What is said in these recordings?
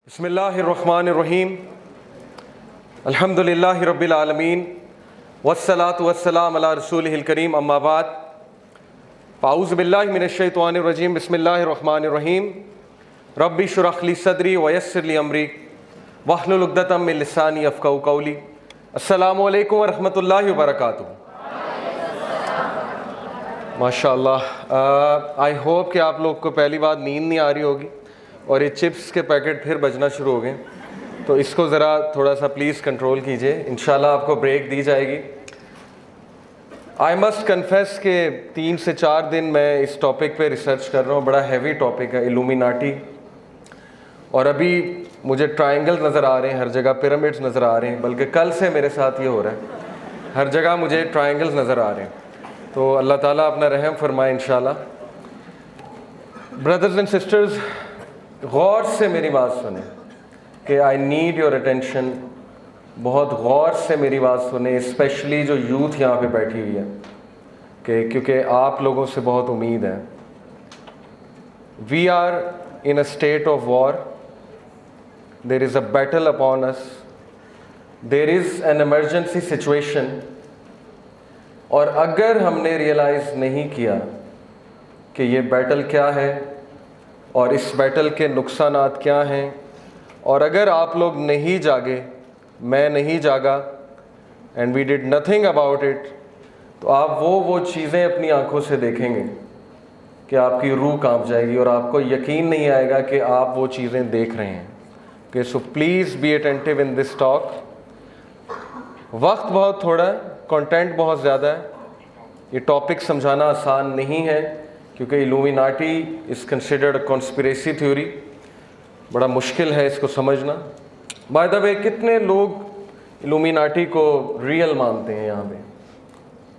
बिस्मिल्लाहिर्रहमानिर्रहीम अल्हम्दुलिल्लाहि रब्बिल आलमीन वस्सलातु वस्सलाम अला रसूलिहिल करीम अम्मा बाद फ़ाऊज़ु बिल्लाहि मिनश शैतानिर रजीम बिस्मिल्लाहिर्रहमानिर्रहीम रब्बि शुरह ली सदरी वयस्सिर ली अमरी वहलुल उक़दतम मिन लिसानी यफ़क़हू क़ौली। अस्सलामु अलैकुम व रहमतुल्लाहि व बरकातुहू। माशाअल्लाह, आई होप कि आप लोग को पहली बात नींद नहीं आ रही होगी और ये चिप्स के पैकेट फिर बजना शुरू हो गए, तो इसको ज़रा थोड़ा सा प्लीज़ कंट्रोल कीजिए। इंशाल्लाह आपको ब्रेक दी जाएगी। आई मस्ट कन्फेस कि 3 से 4 दिन मैं इस टॉपिक पे रिसर्च कर रहा हूँ। बड़ा हैवी टॉपिक है इल्यूमिनाटी, और अभी मुझे ट्रायंगल नज़र आ रहे हैं, हर जगह पिरामिड्स नज़र आ रहे हैं, बल्कि कल से मेरे साथ ये हो रहा है, हर जगह मुझे ट्रायंगल्स नज़र आ रहे हैं। तो अल्लाह ताला अपना रहम फरमाए इंशाल्लाह। ब्रदर्स एंड सिस्टर्स, गौर से मेरी बात सुने कि आई नीड योर अटेंशन। बहुत गौर से मेरी बात सुने, स्पेशली जो यूथ यहाँ पे बैठी हुई है, कि क्योंकि आप लोगों से बहुत उम्मीद है। We are in a state of war, there is a battle upon us, there is an emergency situation. और अगर हमने रियलाइज़ नहीं किया कि ये बैटल क्या है और इस बैटल के नुकसानात क्या हैं, और अगर आप लोग नहीं जागे, मैं नहीं जागा, and we did nothing about it, तो आप वो चीज़ें अपनी आंखों से देखेंगे कि आपकी रूह कांप जाएगी और आपको यकीन नहीं आएगा कि आप वो चीज़ें देख रहे हैं। कि so please be attentive in this talk. वक्त बहुत थोड़ा है, कंटेंट बहुत ज़्यादा है, ये टॉपिक समझाना आसान नहीं है, क्योंकि illuminati is considered a conspiracy theory. बड़ा मुश्किल है इसको समझना। बाय द वे, कितने लोग इल्यूमिनाटी को रियल मानते हैं यहाँ पे?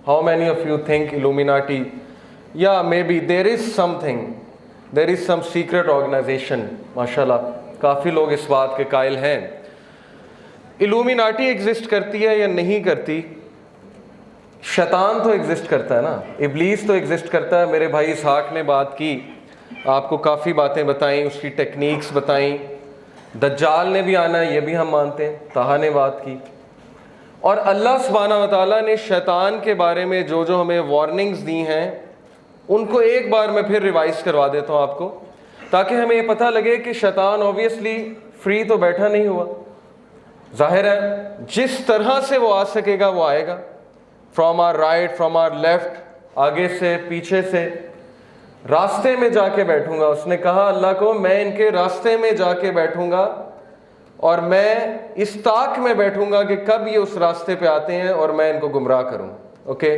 How many of you think Illuminati, या may be there is something, there is some secret organization? माशाल्लाह, काफ़ी लोग इस बात के कायल हैं। इल्यूमिनाटी एग्जिस्ट करती है या नहीं करती? शैतान तो एग्जिस्ट करता है ना, इब्लीस तो एग्जिस्ट करता है। मेरे भाई इसहाक ने बात की, आपको काफ़ी बातें बताई, उसकी टेक्निक्स बताई। दज्जाल ने भी आना है, ये भी हम मानते हैं, ताहा ने बात की। और अल्लाह सुब्हानहू व तआला ने शैतान के बारे में जो जो हमें वार्निंग्स दी हैं, उनको एक बार मैं फिर रिवाइज़ करवा देता हूँ आपको, ताकि हमें ये पता लगे कि शैतान ऑब्वियसली फ्री तो बैठा नहीं हुआ। जाहिर है जिस तरह से वो आ सकेगा वो आएगा, from our right, from our left, आगे से, पीछे से। रास्ते में जाके बैठूंगा, उसने कहा अल्लाह को, मैं इनके रास्ते में जाके बैठूंगा और मैं इस ताक में बैठूंगा कि कब ये उस रास्ते पे आते हैं और मैं इनको गुमराह करूं। Okay,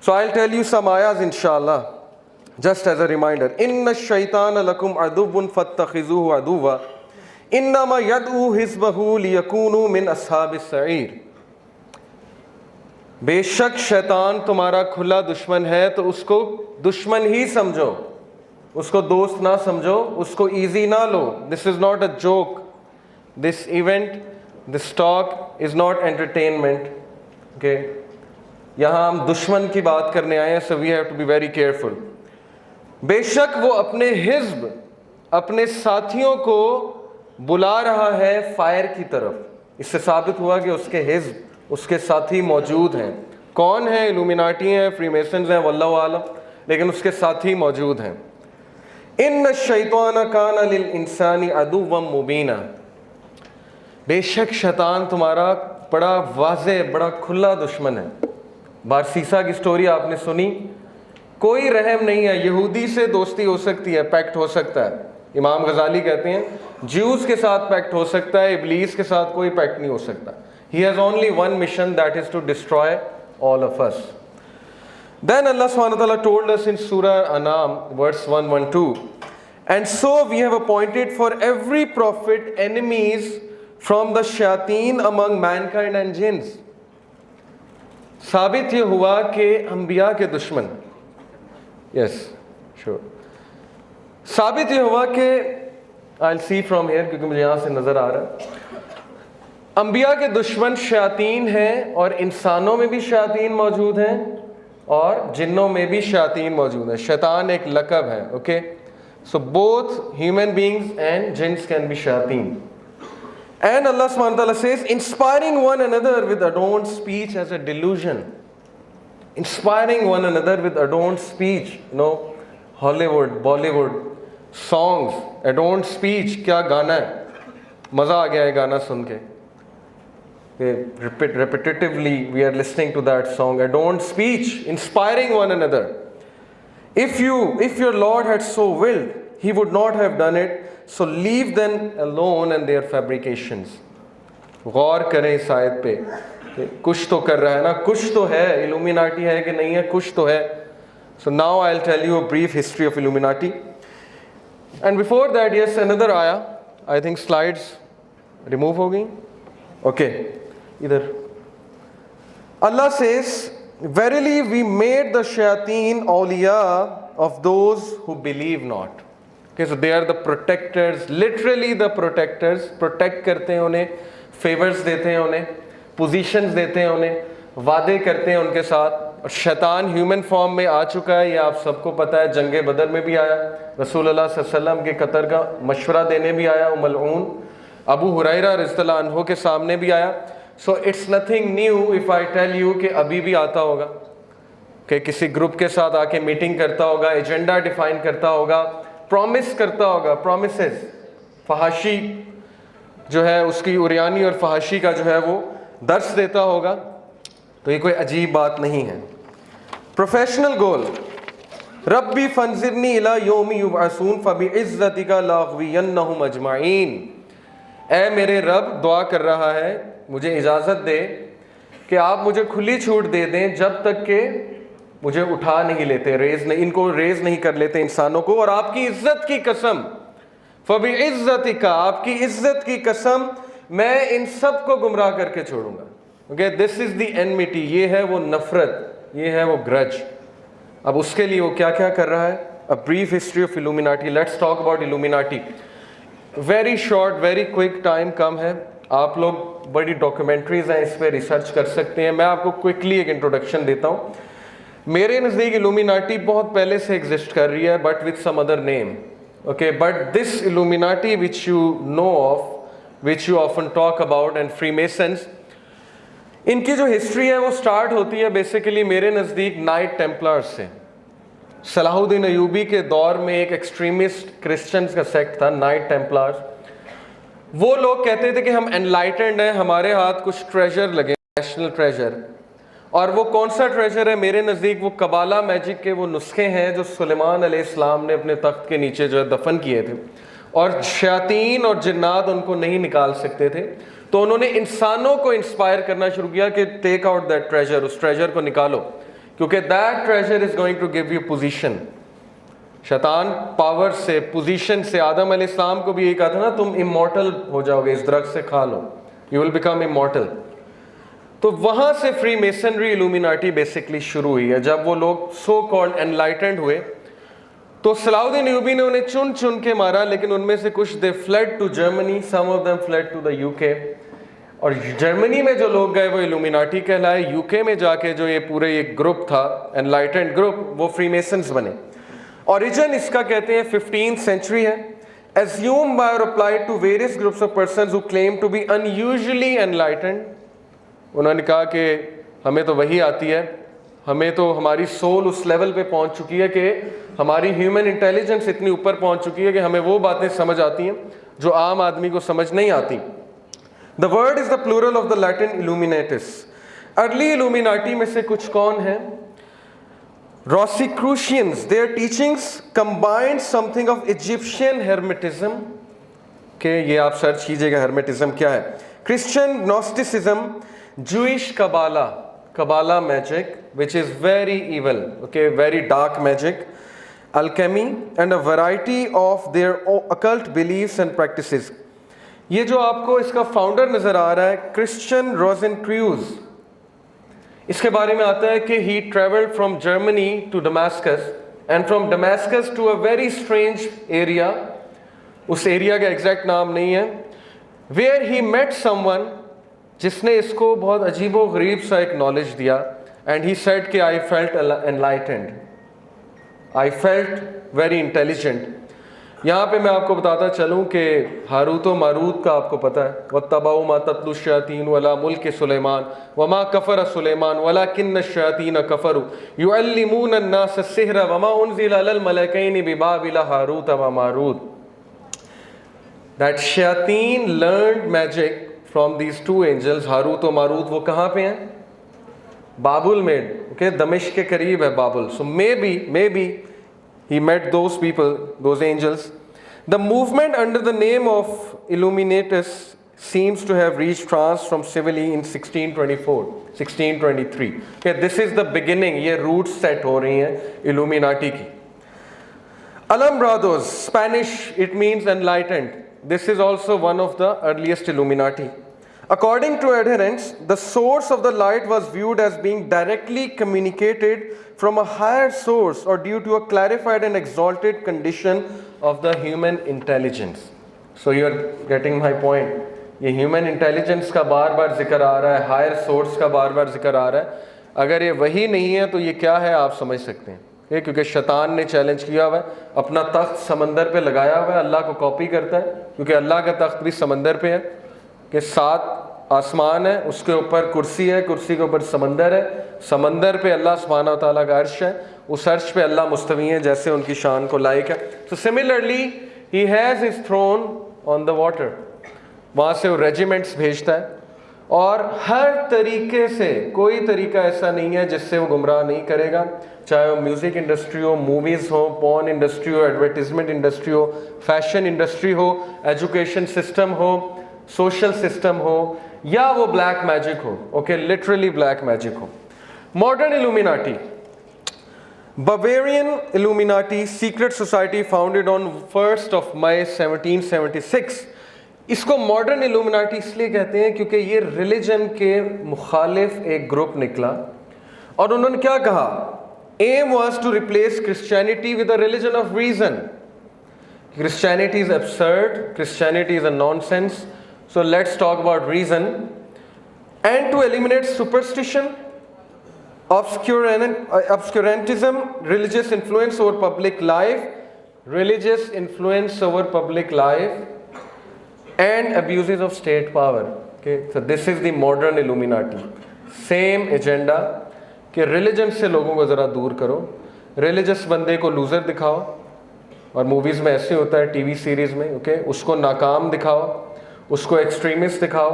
so I will tell you some आयाज इंशाअल्लाह, जस्ट एज अ रिमाइंडर। इन्न शैतान लकुम अदुव्वुन फत्तखिज़ूहु अदुव्वा इन्नमा यदऊ हिज़्बहु लियकूनु मिन अस्हाबिस सईर। बेशक शैतान तुम्हारा खुला दुश्मन है, तो उसको दुश्मन ही समझो, उसको दोस्त ना समझो, उसको इजी ना लो। This is not a joke, this event, this talk is not entertainment. Okay, यहाँ हम दुश्मन की बात करने आए हैं, so we have to be very careful. बेशक वो अपने हिज़्ब, अपने साथियों को बुला रहा है फायर की तरफ। इससे साबित हुआ कि उसके हिज़्ब, उसके साथी मौजूद हैं। कौन है? इल्यूमिनाटी हैं, फ्रीमेसन्स हैं, वल्लाहु आलम, लेकिन उसके साथी मौजूद हैं। इन्न शैतान कान लिल इंसानी अदुव्वम मुबीना। बेशक शैतान तुम्हारा बड़ा वाज़े, बड़ा खुला दुश्मन है। बारसीसा की स्टोरी आपने सुनी, कोई रहम नहीं है। यहूदी से दोस्ती हो सकती है, पैक्ट हो सकता है। इमाम गजाली कहते हैं ज्यूज़ के साथ पैक्ट हो सकता है, इब्लीस के साथ कोई पैक्ट नहीं हो सकता। He has only one mission, that is to destroy all of us. Then Allah subhanahu wa ta'ala told us in Surah Anam, verse 112, and so we have appointed for every prophet enemies from the shayateen among mankind and jinns. साबित ये हुआ कि अंबिया के दुश्मन, yes, sure, साबित ये हुआ कि I'll see from here, क्योंकि मुझे यहाँ से नज़र आ रहा है, अंबिया के दुश्मन शयातीन हैं, और इंसानों में भी शयातीन मौजूद हैं और जिन्नों में भी शयातीन मौजूद हैं। शैतान एक लक़ब है। Okay, So both human beings and jinns can be shayateen. And Allah subhanahu wa ta'ala says, inspiring one another with adorned speech as a delusion. Inspiring one another with adorned speech. You know, Hollywood, Bollywood, songs, adorned speech, क्या गाना है? मज़ा आ गया है गाना सुन के. Repetitively we are listening to that song. Adorned speech, inspiring one another. If your Lord had so willed, He would not have done it. So leave them alone and their fabrications. गौर करें इस आयत पे कि कुछ तो कर रहा है ना, कुछ तो है, इल्यूमिनाटी है कि नहीं है, कुछ तो है. So now I'll tell you a brief history of Illuminati. And before that, yes, another ayah. I think slides remove हो गई. Okay, इधर. Allah says, verily we made the shayateen awliya of those who believe not. Okay, so they are the protectors, literally the protectors. Protect करते हैं उन्हें, favors देते हैं उन्हें, positions देते हैं उन्हें, वादे करते हैं उनके साथ. और शैतान ह्यूमन फॉर्म में आ चुका है, ये आप सबको पता है. जंगे बदर में भी आया, रसूलुल्लाह सल्लल्लाहु अलैहि वसल्लम के कत्ल का मशवरा देने भी आया, मलऊन अबू हुरैरा रज़ियल्लाहु अन्हु के सामने भी आया. So it's nothing new if I tell you कि अभी भी आता होगा, कि किसी ग्रुप के साथ आके मीटिंग करता होगा, एजेंडा डिफाइन करता होगा, प्रॉमिस करता होगा, प्रॉमिसेस, फहाशी जो है उसकी उरियानी और फहाशी का जो है वो दर्स देता होगा. तो ये कोई अजीब बात नहीं है. प्रोफेशनल गोल, रब्बी फंजिरनी इला यौमी युबअसून फबिइज्जतिका लाग़वियन्नहुम अजमईन. ऐ मेरे रब, दुआ कर रहा है, मुझे इजाज़त दे कि आप मुझे खुली छूट दे दें जब तक कि मुझे उठा नहीं लेते, इनको रेज नहीं कर लेते इंसानों को. और आपकी इज्जत की कसम, फबिइज्जतिका, आपकी इज्जत की कसम, मैं इन सब को गुमराह करके छोड़ूंगा. Okay, this is the enmity, ये है वो नफरत, ये है वो ग्रज. अब उसके लिए वो क्या क्या कर रहा है. A brief history of Illuminati. Let's talk about Illuminati. Very short, very quick, time कम है. आप लोग बड़ी डॉक्यूमेंट्रीज हैं, इस पर रिसर्च कर सकते हैं. मैं आपको क्विकली एक इंट्रोडक्शन देता हूँ. मेरे नज़दीक इल्यूमिनाटी बहुत पहले से एग्जिस्ट कर रही है, but with some other name. Okay, but this Illuminati which you know of, which you often talk about, and Freemasons, इनकी जो हिस्ट्री है वो स्टार्ट होती है बेसिकली मेरे नज़दीक नाइट टेम्पलर्स से. सलाहुद्दीन अयूबी के दौर में एक एक्सट्रीमिस्ट क्रिश्चियंस का सेक्ट था, नाइट टेम्पलर्स. वो लोग कहते थे कि हम एनलाइटेंड हैं, हमारे हाथ कुछ ट्रेजर लगे, नेशनल ट्रेजर. और वो कौन सा ट्रेजर है मेरे नज़दीक? वो कबाला मैजिक के वो नुस्खे हैं जो सुलेमान अलैहिस्सलाम ने अपने तख्त के नीचे जो है दफन किए थे, और शयातीन और जिन्नात उनको नहीं निकाल सकते थे. तो उन्होंने इंसानों को इंस्पायर करना शुरू किया कि टेक आउट दैट ट्रेजर, उस ट्रेजर को निकालो, क्योंकि that treasure is going to give you position. शैतान पावर से, पोजीशन से, आदम अलैहिस्सलाम को भी यही कहा था ना, तुम इमॉर्टल हो जाओगे, इस दरख्त से खा लो, यू विल बिकम इमॉर्टल. तो वहां से फ्री मेसनरी इल्यूमिनाटी बेसिकली शुरू हुई है. जब वो लोग सो कॉल्ड एनलाइटेंड हुए तो सलाहुद्दीन अयूबी ने उन्हें चुन चुन के मारा, लेकिन उनमें से कुछ they fled to Germany, some of them fled to the UK. और जर्मनी में जो लोग गए वो इल्यूमिनाटी कहलाए. यूके में जाके जो ये पूरे एक ग्रुप था, एनलाइटेंड ग्रुप, वो फ्रीमेसन्स बने. ओरिजिन इसका कहते हैं 15th सेंचुरी है. Assume by or applied to various groups of persons who claim to be unusually enlightened. उन्होंने कहा कि हमें तो वही आती है, हमें तो हमारी सोल उस लेवल पे पहुंच चुकी है कि हमारी ह्यूमन इंटेलिजेंस इतनी ऊपर पहुंच चुकी है कि हमें वो बातें समझ आती हैं जो आम आदमी को समझ नहीं आती. The word is the plural of the Latin illuminatus. Early Illuminati में से कुछ कौन है? Rosicrucians. Their teachings combined something of Egyptian hermetism. के ये आप सर्च कीजिएगा hermetism क्या है. Christian Gnosticism, Jewish Kabbalah magic, which is very evil, okay, very dark magic, alchemy, and a variety of their occult beliefs and practices. ये जो आपको इसका फाउंडर नजर आ रहा है, Christian Rosenkreuz, इसके बारे में आता है कि he traveled from Germany to Damascus and from Damascus to a very strange area, उस एरिया का एग्जैक्ट नाम नहीं है, where he met someone जिसने इसको बहुत अजीबो गरीब सा एक नॉलेज दिया. and he said कि I felt enlightened, I felt very intelligent. यहाँ पे मैं आपको बताता चलूँ कि हारूत व मारूत का आपको पता है, वत्तबऊ मा तत्लु शयातीन वला मुल्क सुलेमान वमा कफर सुलेमान वलाकिन्न शयातीन कफरु युअल्लिमून अन्नास सिहरा वमा उनज़िला अलल मलकैनि बिबाबिल हारूत व Marut. That shayateen learned magic from these two angels, Harut व मारूत. वो कहाँ पे हैं? बाबुल में, okay, दमिश्क के करीब है बाबुल. So maybe he met those people, those angels. The movement under the name of Illuminatus seems to have reached France from Seville in 1624, 1623. Okay, this is the beginning. ये roots set हो रही हैं Illuminati की. Alumbrados, Spanish, it means enlightened. This is also one of the earliest Illuminati. According to adherents, the source of the light was viewed as being directly communicated from a higher source or due to a clarified and exalted condition of the human intelligence. So you are getting my point. ये human intelligence का बार बार जिक्र आ रहा है, higher source का बार बार जिक्र आ रहा है. अगर ये वही नहीं है तो ये क्या है आप समझ सकते हैं. ये क्योंकि शैतान ने चैलेंज किया हुआ है, अपना तख्त समंदर पे लगाया हुआ है, अल्लाह को कॉपी करता है, क्योंकि अल्लाह का तख्त भी समंदर पे है कि 7 आसमान है, उसके ऊपर कुर्सी है, कुर्सी के ऊपर समंदर है, समंदर पे अल्लाह सुब्हानहू व तआला का अर्श है, उस अर्श पे अल्लाह मुस्तवी है जैसे उनकी शान को लायक है. So similarly he has his throne on the water. वहाँ से वो रेजिमेंट्स भेजता है और हर तरीके से, कोई तरीका ऐसा नहीं है जिससे वो गुमराह नहीं करेगा, चाहे वो म्यूज़िक इंडस्ट्री हो, मूवीज़ हो, पॉर्न इंडस्ट्री हो, एडवर्टीजमेंट इंडस्ट्री हो, फैशन इंडस्ट्री हो, एजुकेशन सिस्टम हो, सोशल सिस्टम हो, या वो ब्लैक मैजिक हो. ओके, लिटरली ब्लैक मैजिक हो. Modern illuminati, Bavarian Illuminati secret society founded on 1st of May 1776. इसको मॉडर्न इल्यूमिनाटी इसलिए कहते हैं क्योंकि ये रिलीजन के मुखालिफ एक ग्रुप निकला और उन्होंने क्या कहा, aim was to replace Christianity with a religion of reason. Christianity is absurd, Christianity is a nonsense, so let's talk about reason. And to eliminate superstition, obscurantism, religious influence over public life, and abuses of state power. Okay, so this is the modern Illuminati. Same agenda कि religion से लोगों को ज़रा दूर करो, religious बंदे को loser दिखाओ, और movies में ऐसे होता है, TV series में, okay, उसको नाकाम दिखाओ, उसको extremist दिखाओ,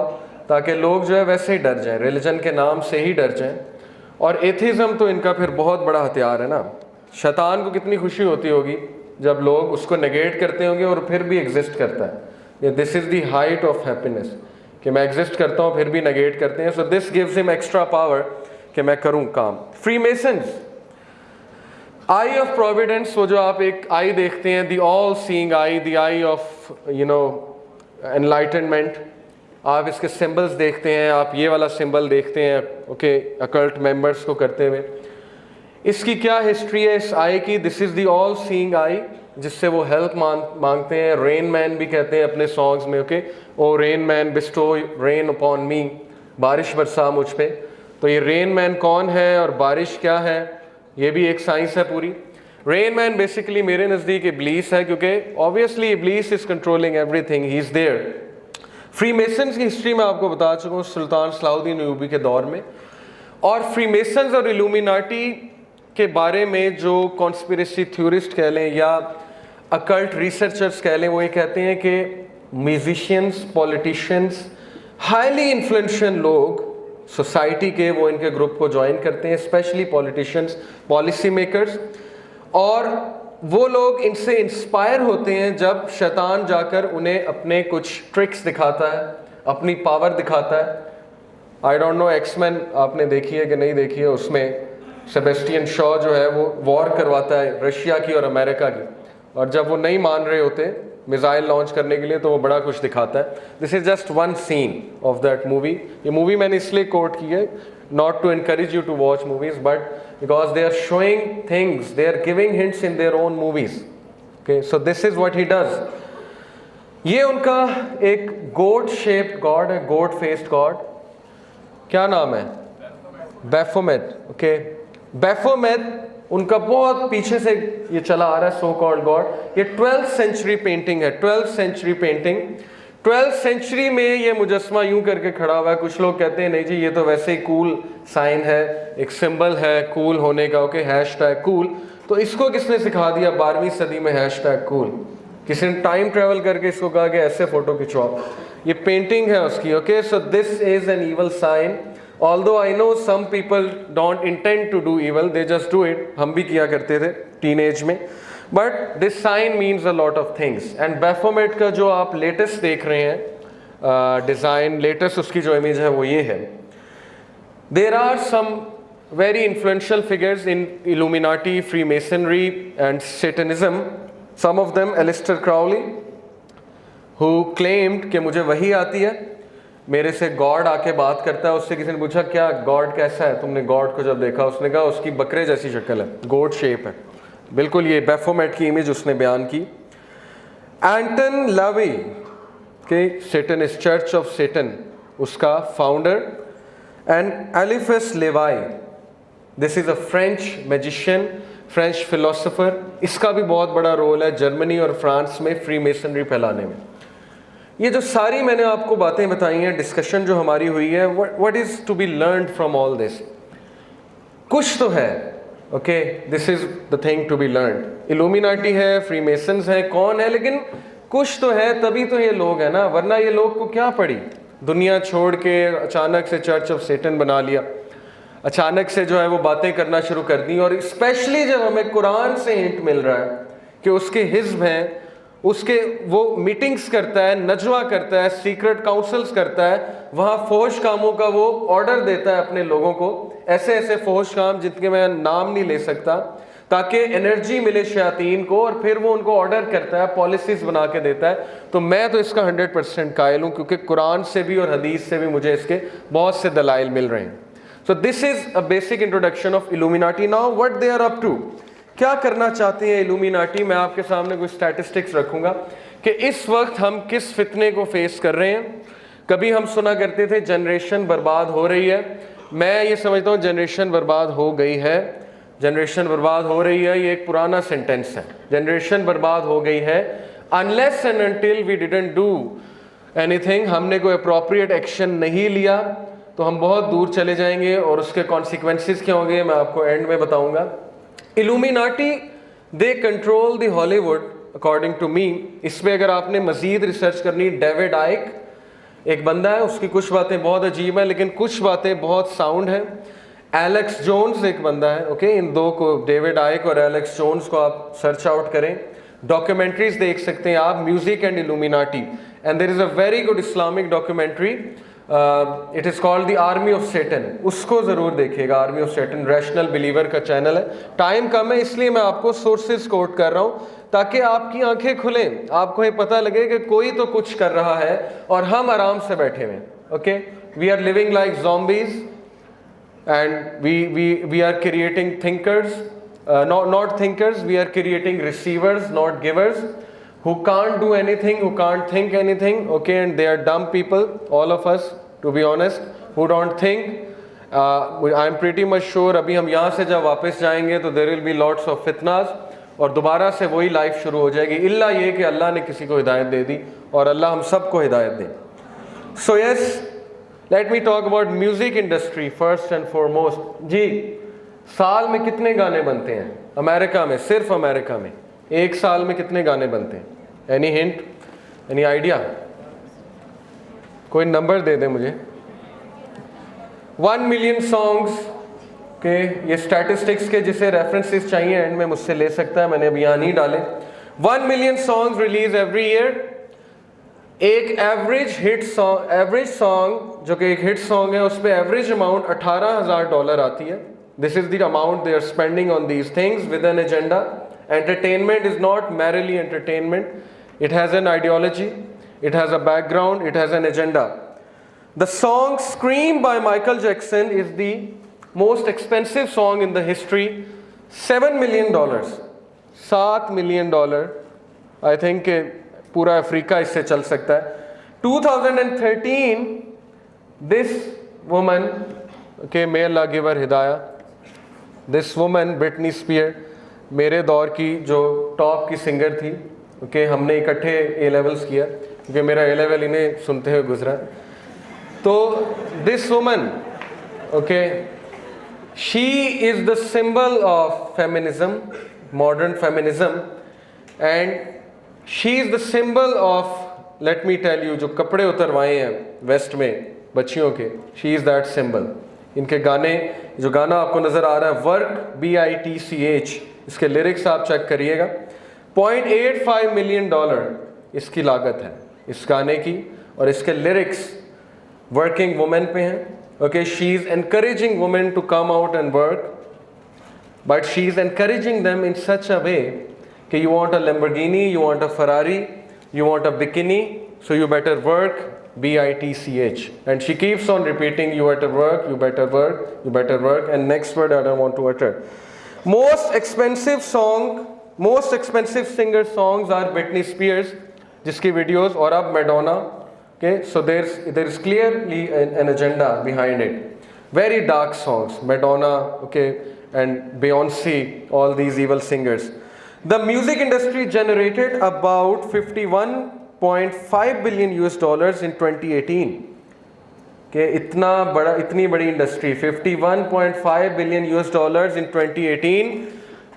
ताकि लोग जो है वैसे ही डर जाएं, religion के नाम से ही डर जाएं. और एथिज्म तो इनका फिर बहुत बड़ा हथियार है ना. शैतान को कितनी खुशी होती होगी जब लोग उसको नेगेट करते होंगे और फिर भी एग्जिस्ट करता है. This is the height of happiness कि मैं एग्जिस्ट करता हूँ फिर भी नेगेट करते हैं. So this gives him extra power कि मैं करूँ काम. फ्रीमेसन्स, आई ऑफ प्रोविडेंस, वो जो आप एक आई देखते हैं, the all seeing I, the I of enlightenment. आप इसके सिंबल्स देखते हैं, आप ये वाला सिंबल देखते हैं, ओके, अकल्ट मेंबर्स को करते हुए. इसकी क्या हिस्ट्री है इस आई की? This is the all seeing आई, जिससे वो हेल्प मांगते हैं. रेन मैन भी कहते हैं अपने सॉन्ग्स में, okay, o rain man bestow rain upon me, बारिश बरसा मुझ पे. तो ये रेन मैन कौन है और बारिश क्या है, ये भी एक साइंस है पूरी. रेन मैन बेसिकली मेरे नज़दीक इब्लीस है, क्योंकि ऑब्वियसली इब्लीस is controlling everything, he is there. Freemasons की हिस्ट्री में आपको बता चुका हूँ सुल्तान सलाहुद्दीन अय्यूबी के दौर में. और फ्रीमेसन्स और इल्यूमिनाटी के बारे में जो कॉन्स्पिरेसी थ्योरिस्ट कह लें या अकल्ट रिसर्चर्स कह लें, वो ये कहते हैं कि म्यूजिशियंस, पॉलिटिशियंस, हाईली इन्फ्लुएंशियल लोग सोसाइटी के, वो इनके ग्रुप को ज्वाइन करते हैं, स्पेशली पॉलिटिशियंस, पॉलिसी मेकर्स. और वो लोग इनसे इंस्पायर होते हैं जब शैतान जाकर उन्हें अपने कुछ ट्रिक्स दिखाता है, अपनी पावर दिखाता है. आई डोंट नो एक्समैन आपने देखी है कि नहीं देखी है, उसमें सेबेस्टियन शॉ जो है वो वॉर करवाता है रशिया की और अमेरिका की, और जब वो नहीं मान रहे होते मिसाइल लॉन्च करने के लिए तो वो बड़ा कुछ दिखाता है. This is just one scene of that movie. ये मूवी मैंने इसलिए कोट की है, not to encourage you to watch movies, but because they are showing things, they are giving hints in their own movies. Okay, so this is what he does. ये उनका एक goat shaped god है, goat faced god. क्या नाम है? Baphomet. Okay, Baphomet उनका बहुत पीछे से ये चला आ रहा है सो कॉल्ड गॉड। ये 12th सेंचुरी पेंटिंग है, 12th century painting. 12th century में ये मुजस्मा यूं करके खड़ा हुआ है। कुछ लोग कहते हैं नहीं जी ये तो वैसे ही कूल साइन है, एक सिंबल है कूल होने का, ओके, हैशटैग कूल। तो इसको किसने सिखा दिया 12वीं सदी में हैशटैग कूल? किसी ने टाइम ट्रेवल करके इसको कहा कि ऐसे फोटो खिंचवाओ। ये पेंटिंग है उसकी, okay. So this is an evil sign. Although I know some people don't intend to do evil, they just do it. हम भी किया करते थे टीनेज में। But this sign means a lot of things. And Baphomet का जो आप latest देख रहे हैं डिज़ाइन, लेटेस्ट उसकी जो इमेज है वो ये है। There are some very influential figures in Illuminati, Freemasonry and Satanism. Some of them, Aleister Crowley, who claimed कि मुझे वही आती है, मेरे से गॉड आके बात करता है। उससे किसी ने पूछा क्या गॉड कैसा है, तुमने गॉड को जब देखा? उसने कहा उसकी बकरे जैसी शक्ल है, गोड शेप है। बिल्कुल ये बैफोमेट की इमेज उसने बयान की। एंटन लावी के Satan is church of Satan उसका founder. And Eliphas Levi, this is a French magician, French philosopher. इसका भी बहुत बड़ा रोल है जर्मनी और फ्रांस में फ्री मेसनरी फैलाने में। ये जो सारी मैंने आपको बातें बताई हैं, डिस्कशन जो हमारी हुई है, what is to be learned from all this? कुछ तो है, okay, this is the thing to be learned. Illuminati है, फ्रीमेसन्स है, कौन है, लेकिन कुछ तो है, तभी तो ये लोग है ना, वरना ये लोग को क्या पड़ी? दुनिया छोड़ के अचानक से चर्च ऑफ सेटन बना लिया, अचानक से जो है वो बातें करना शुरू कर दी। और स्पेशली जब हमें कुरान से हिंट मिल रहा है कि उसके हिज्ब हैं, उसके वो मीटिंग्स करता है, नजवा करता है, सीक्रेट काउंसल्स करता है, वहाँ फोश कामों का वो ऑर्डर देता है अपने लोगों को, ऐसे ऐसे फोश काम जिनके मैं नाम नहीं ले सकता, ताकि एनर्जी मिले शयातीन को, और फिर वो उनको ऑर्डर करता है, पॉलिसीज बना के देता है। तो मैं तो इसका 100% कायल हूँ, क्योंकि कुरान से भी और हदीस से भी मुझे इसके बहुत से दलाइल मिल रहे हैं। So this is a basic introduction of Illuminati. Now what they are up to, क्या करना चाहते हैं इल्यूमिनाटी? मैं आपके सामने कुछ स्टैटिस्टिक्स रखूंगा कि इस वक्त हम किस फितने को फेस कर रहे हैं। कभी हम सुना करते थे जनरेशन बर्बाद हो रही है, मैं ये समझता हूँ जनरेशन बर्बाद हो गई है। जनरेशन बर्बाद हो रही है ये एक पुराना सेंटेंस है, जनरेशन बर्बाद हो गई है। Unless and until we didn't do anything, हमने कोई अप्रोप्रिएट एक्शन नहीं लिया, तो हम बहुत दूर चले जाएंगे, और उसके कॉन्सिक्वेंसेस क्या होंगे मैं आपको एंड में बताऊंगा। Illuminati they control the Hollywood according to me. इस पर अगर आपने मजीद रिसर्च करनी, डेविड आइक एक बंदा है, उसकी कुछ बातें बहुत अजीब हैं लेकिन कुछ बातें बहुत साउंड हैं। एलेक्स जोन्स एक बंदा है, ओके, इन दो को, डेविड आइक और एलेक्स जोन्स को आप सर्च आउट करें। डॉक्यूमेंट्रीज देख सकते हैं आप, music and Illuminati, and there is a very good Islamic documentary, it is called the army of Satan, उसको ज़रूर देखिएगा। Army of Satan rational believer का चैनल है। टाइम कम है इसलिए मैं आपको सोर्सेज कोट कर रहा हूँ, ताकि आपकी आंखें खुलें, आपको ये पता लगे कि कोई तो कुछ कर रहा है और हम आराम से बैठे हुए। Okay, we are living like zombies and we are creating thinkers, not thinkers, we are creating receivers, not givers, who can't do anything, who can't think anything, okay, and they are dumb people, all of us, to be honest, who don't think. I am pretty much sure अभी हम यहाँ से जब वापस जाएंगे तो there will be lots of fitnas, और दोबारा से वही लाइफ शुरू हो जाएगी, इल्ला ये कि अल्लाह ने किसी को हिदायत दे दी, और अल्लाह हम सबको हिदायत दे। So yes, let me talk about music industry first and foremost. जी, साल में कितने गाने बनते हैं अमेरिका में? सिर्फ अमेरिका में एक साल में कितने गाने बनते हैं? Any hint, any idea? कोई नंबर दे दे मुझे। 1 मिलियन सॉन्ग्स के ये स्टैटिस्टिक्स के जिसे रेफरेंसेस चाहिए एंड में मुझसे ले सकता है, मैंने अभी यहाँ नहीं डाले। 1 million songs release every year. एक एवरेज सॉन्ग जो कि एक हिट सॉन्ग है, उस पर एवरेज अमाउंट $18,000 आती है। This is the amount they are spending on these things with an agenda. Entertainment is not merely entertainment. It has an ideology, it has a background, it has an agenda. The song Scream by Michael Jackson is the most expensive song in the history. $7 million. $7 million. I think पूरा Africa इससे चल सकता है। 2013, this woman, okay, may Allah give her hidayah, this woman Britney Spear मेरे दौर की जो top की सिंगर थी, ओके हमने इकट्ठे ए लेवल्स किया क्योंकि मेरा ए लेवल इन्हें सुनते हुए गुजरा। तो this woman, okay, she is the symbol of feminism, modern feminism, and she is the symbol of, let me tell you, जो कपड़े उतरवाए हैं वेस्ट में बच्चियों के, शी इज़ दैट सिंबल। इनके गाने, जो गाना आपको नज़र आ रहा है वर्क BITCH, इसके लिरिक्स आप चेक करिएगा। $0.85 मिलियन इसकी लागत है इस गाने की, और इसके लिरिक्स वर्किंग वुमेन पे हैं। Okay, she is encouraging women to come out and work, but she is encouraging them in such a way कि you want a Lamborghini, you want a Ferrari, you want a bikini, so you better work BITCH. And she keeps on repeating, you better work, you better work, you better work, and next word I don't want to utter. Most expensive singer songs are Britney Spears, जिसकी videos, और अब Madonna. Okay, so there is clearly an agenda behind it. Very dark songs, Madonna, okay, and Beyonce, all these evil singers. The music industry generated about $51.5 billion in 2018. Okay, इतनी बड़ी industry, $51.5 billion in 2018,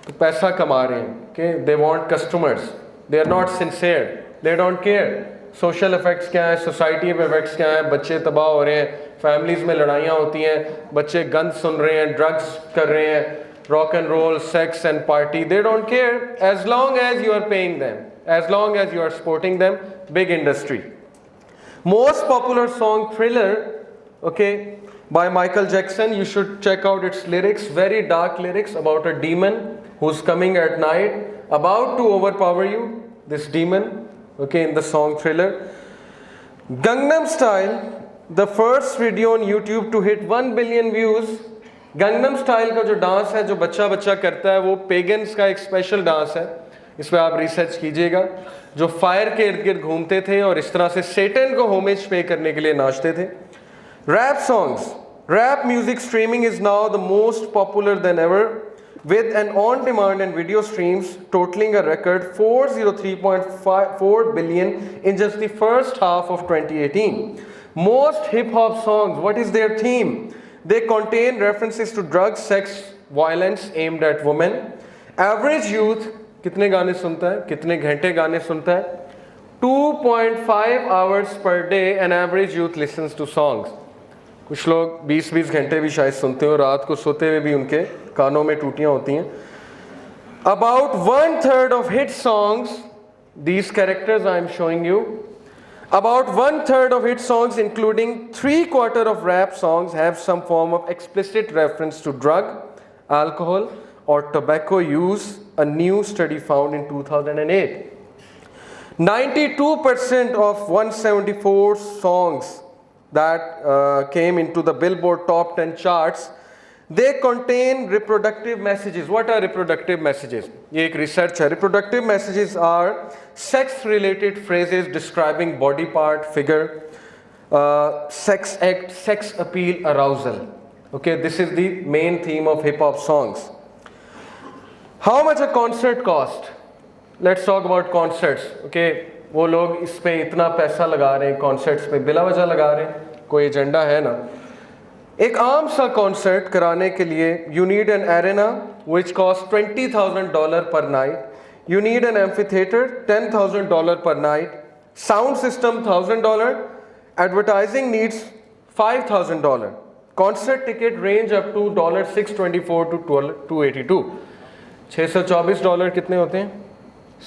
तो पैसा कमा रहे हैं। Okay, they want customers, they are not sincere, they don't care. Social effects क्या है, society पे इफ़ेक्ट्स क्या है, बच्चे तबाह हो रहे हैं, फैमिलीज़ में लड़ाइयाँ होती हैं, बच्चे गंद सुन रहे हैं, ड्रग्स कर रहे हैं, rock and roll, sex and party, they don't care as long as you are paying them, as long as you are supporting them. Big industry. Most popular song Thriller, okay, by Michael Jackson, you should check out its lyrics, very dark lyrics about a demon who's coming at night, about to overpower you, this demon, okay, in the song Thriller. Gangnam Style, the first video on YouTube to hit 1 billion views. Gangnam style का जो dance है, जो बच्चा बच्चा करता है, वो pagans का एक स्पेशल डांस है, इस पर आप रिसर्च कीजिएगा, जो फायर के इर्द गिर्द घूमते थे और इस तरह से सेटन को होमेज पे करने के लिए नाचते थे। Rap songs, rap music streaming is now the most popular than ever, with an on-demand and video streams totaling a record 403.4 billion in just the first half of 2018. Most hip-hop songs, what is their theme? They contain references to drugs, sex, violence aimed at women. Average youth कितने गाने सुनता है, कितने घंटे गाने सुनता है? 2.5 hours per day an average youth listens to songs. कुछ लोग 20-20 घंटे भी शायद सुनते हो, रात को सोते हुए भी उनके कानों में टूटियाँ होती हैं। About 1/3 of hit songs, these characters I am showing you, about 1/3 of hit songs, including 3/4 of rap songs, have some form of explicit reference to drug, alcohol, or tobacco use, a new study found in 2008. 92% of 174 songs that came into the Billboard Top 10 charts, they contain reproductive messages. What are reproductive messages? ये एक research है. Reproductive messages are sex-related phrases describing body part, figure, sex act, sex appeal, arousal. Okay, this is the main theme of hip-hop songs. How much a concert cost? Let's talk about concerts. Okay, वो लोग इस पे इतना पैसा लगा रहे हैं, concerts पे बिला वजह लगा रहे हैं, कोई एजेंडा है ना। एक आम सा कॉन्सर्ट कराने के लिए you need an arena which costs $20,000 per night, you need an amphitheater $10,000 per night, sound system $1,000, advertising needs $5,000. Concert ticket range up to $624 to $282. $624 कितने होते हैं?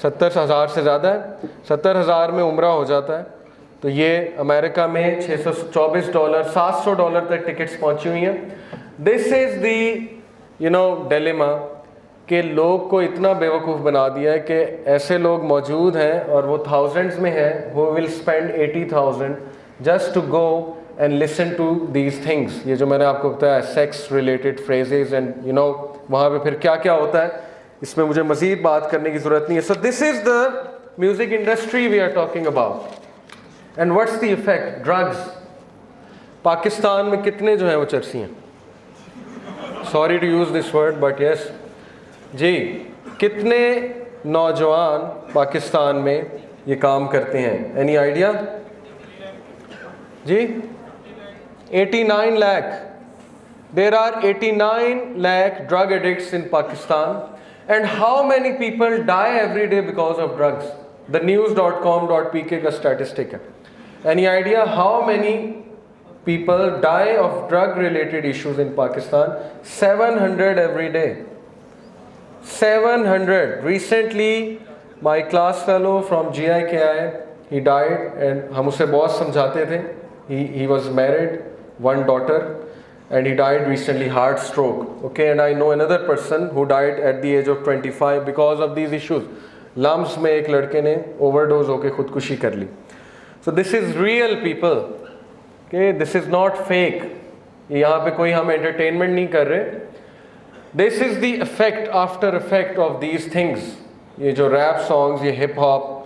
70,000 से ज़्यादा है। 70,000 में उम्रा हो जाता है। तो ये अमेरिका में $624, $700 तक टिकट्स पहुंची हुई हैं। दिस इज़ दी डिलेमा कि लोग को इतना बेवकूफ़ बना दिया है कि ऐसे लोग मौजूद हैं और वो थाउजेंड्स में हैं, who will spend 80,000 just to go and listen to these things. ये जो मैंने आपको बताया, सेक्स रिलेटेड फ्रेजेस एंड वहाँ पे फिर क्या क्या होता है, इसमें मुझे मज़ीद बात करने की ज़रूरत नहीं है। So this is the music industry we are talking about. And what's the effect? Drugs. Pakistan में कितने जो हैं वो चरसी हैं? Sorry to use this word but yes जी, कितने नौजवान पाकिस्तान में ये काम करते हैं? एनी आइडिया जी? 89 lakh. There are 89 lakh drug addicts in Pakistan. And how many people die every day because of drugs? The news.com.pk का statistic है. Any idea how many people die of drug related issues in Pakistan? 700 every day. 700. Recently, my class fellow from GIKI, he died and हम उसे बहुत समझाते थे. He was married, one daughter, and he died recently, heart stroke. Okay, and I know another person who died at the age of 25 because of these issues. LUMS में एक लड़के ने overdose होकर खुदकुशी कर ली. So this is real people. Okay, this is not fake. यहाँ पे कोई हम entertainment नहीं कर रहे. This is the effect, after effect of these things. ये जो rap songs, ये hip hop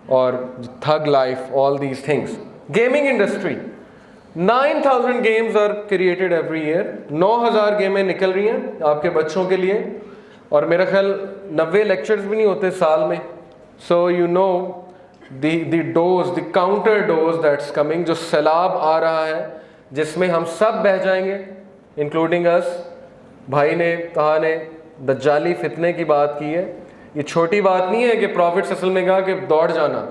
और thug life, all these things. Gaming industry, 9,000 games are created every year. 9,000 गेमें निकल रही हैं आपके बच्चों के लिए, और मेरा ख्याल 90 लेक्चर्स भी नहीं होते साल में. So you know the dose, the counter dose that's coming, जो सैलाब आ रहा है जिसमें हम सब बह जाएंगे, including us. भाई ने कहा ने दज्जाली फितने की बात की है. ये छोटी बात नहीं है कि प्रॉफिट असल में कहा कि दौड़ जाना.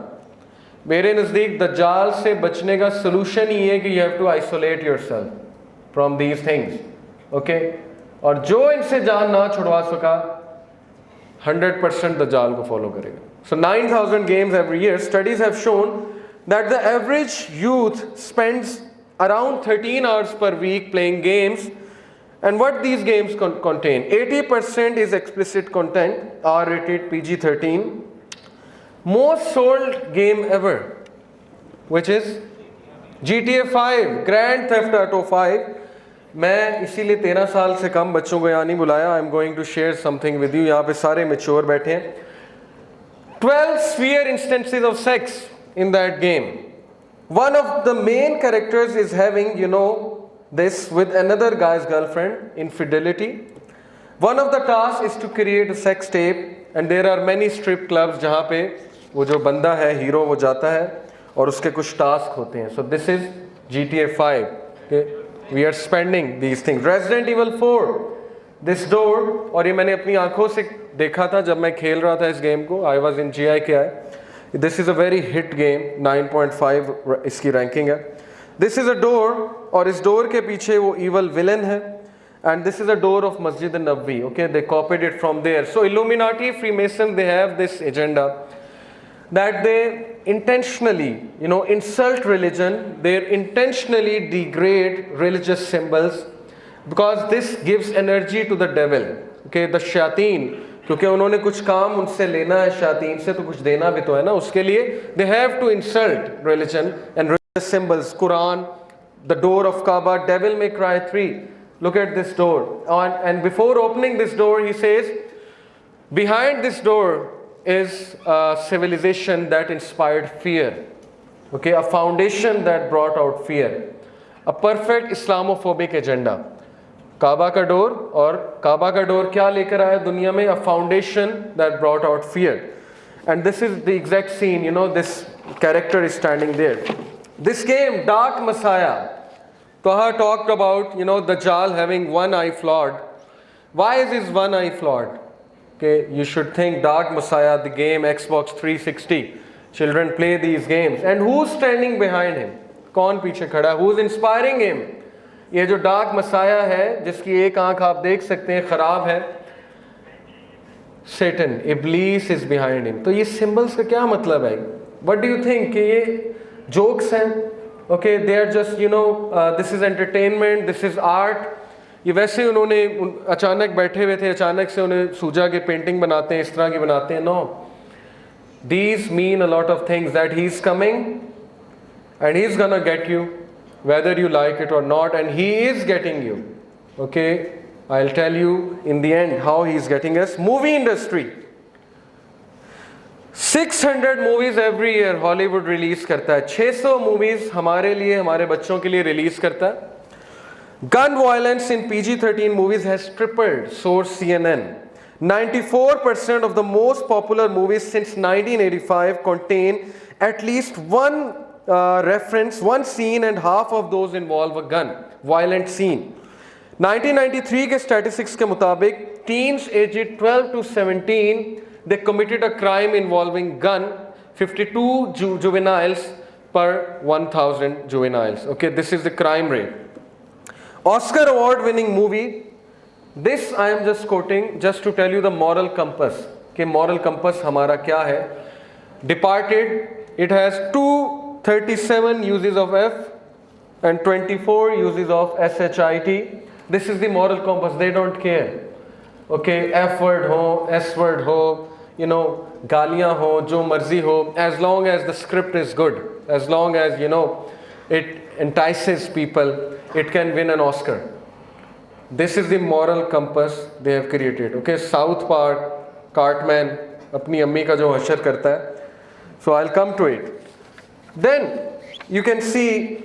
मेरे नज़दीक दज्जाल से बचने का सोल्यूशन ही है कि you have to isolate yourself from these things. Okay, और जो इनसे जान ना छुड़वा सका 100% दज्जाल को फॉलो करेगा. सो 9,000 games every year. Studies have shown that the average youth spends around 13 hours per week playing games. And what these games contain? 80% is explicit content, R-rated, PG-13. Most sold game ever, which is GTA 5, Grand Theft Auto 5. मैं इसीलिए 13 साल से कम बच्चों को यहाँ नहीं बुलाया. I am going to share something with you. यहाँ पे सारे मेच्योर बैठे हैं. 12 sphere instances of sex in that game. One of the main characters is having, you know, this with another guy's girlfriend, infidelity. One of the tasks is to create a sex tape, and there are many strip clubs जहाँ पे वो जो बंदा है hero वो जाता है और उसके कुछ टास्क होते हैं. So this is GTA 5. Okay? We are spending these things. Resident Evil 4, this door, और ये मैंने अपनी आंखों से देखा था जब मैं खेल रहा था इस गेम को. I was in GIKI. This is a very hit game. 9.5 इसकी रैंकिंग है. This is a door, और इस डोर के पीछे वो evil villain है. And this is a door of Masjid al-Nabawi. Okay, they copied it from there. So Illuminati, Freemason, they have this agenda that they intentionally, you know, insult religion. They intentionally degrade religious symbols because this gives energy to the devil. Okay, the shayateen, क्योंकि उन्होंने कुछ काम उनसे लेना है शायातीन से, तो कुछ देना भी तो है ना उसके लिए. They have to insult religion and religious symbols. Quran, the door of Kaaba, Devil May Cry 3. Look at this door. And before opening this door, he says, behind this door is a civilization that inspired fear. Okay, a foundation that brought out fear. A perfect Islamophobic agenda. काबा का door, और काबा का door क्या लेकर आया दुनिया में? A foundation that brought out fear. And this is the exact scene, you know, this character is standing there. This game, Dark Messiah, Taha talked about, you know, Dajjal having one eye flawed. Why is his one eye flawed? Okay, you should think Dark Messiah, the game, Xbox 360. Children play these games. And who's standing behind him? कौन पीछे खड़ा? Who's inspiring him? ये जो dark Messiah है जिसकी एक आंख आप देख सकते हैं खराब है, Satan, इब्लीस इज बिहाइंड हिम. तो ये सिंबल्स का क्या मतलब है? व्हाट डू यू थिंक कि ये जोक्स हैं? Okay, they are just, you know, this is entertainment, this is art. ये वैसे उन्होंने अचानक बैठे हुए थे, अचानक से उन्हें सूजा के पेंटिंग बनाते हैं, इस तरह की बनाते हैं. No, these mean a lot of things, that he is coming and he is gonna get you whether you like it or not, and he is getting you. Okay, I'll tell you in the end how he is getting us. Movie industry, 600 movies every year Hollywood release करता है. 600 movies हमारे लिए, हमारे बच्चों के लिए release करता है. Gun violence in PG-13 movies has tripled, source CNN. 94% of the most popular movies since 1985 contain at least one reference, one scene, and half of those involve a gun, violent scene. 1993 के statistics के मुताबिक teens aged 12 to 17 they committed a crime involving gun, 52 juveniles per 1,000 juveniles. Okay, this is the crime rate. Oscar award winning movie, this I am just quoting just to tell you the moral compass कि moral compass हमारा क्या है. Departed, it has 237 uses of F and 24 uses of SHIT. This is the moral compass, they don't care. Okay, F word ho, S word ho, you know, गालियाँ हो, जो मर्जी हो, as long as the script is good, as long as, you know, it entices people, it can win an Oscar. This is the moral compass they have created. Okay, South Park, Cartman, अपनी अम्मी का जो हशर करता है. So I'll come to it. Then you can see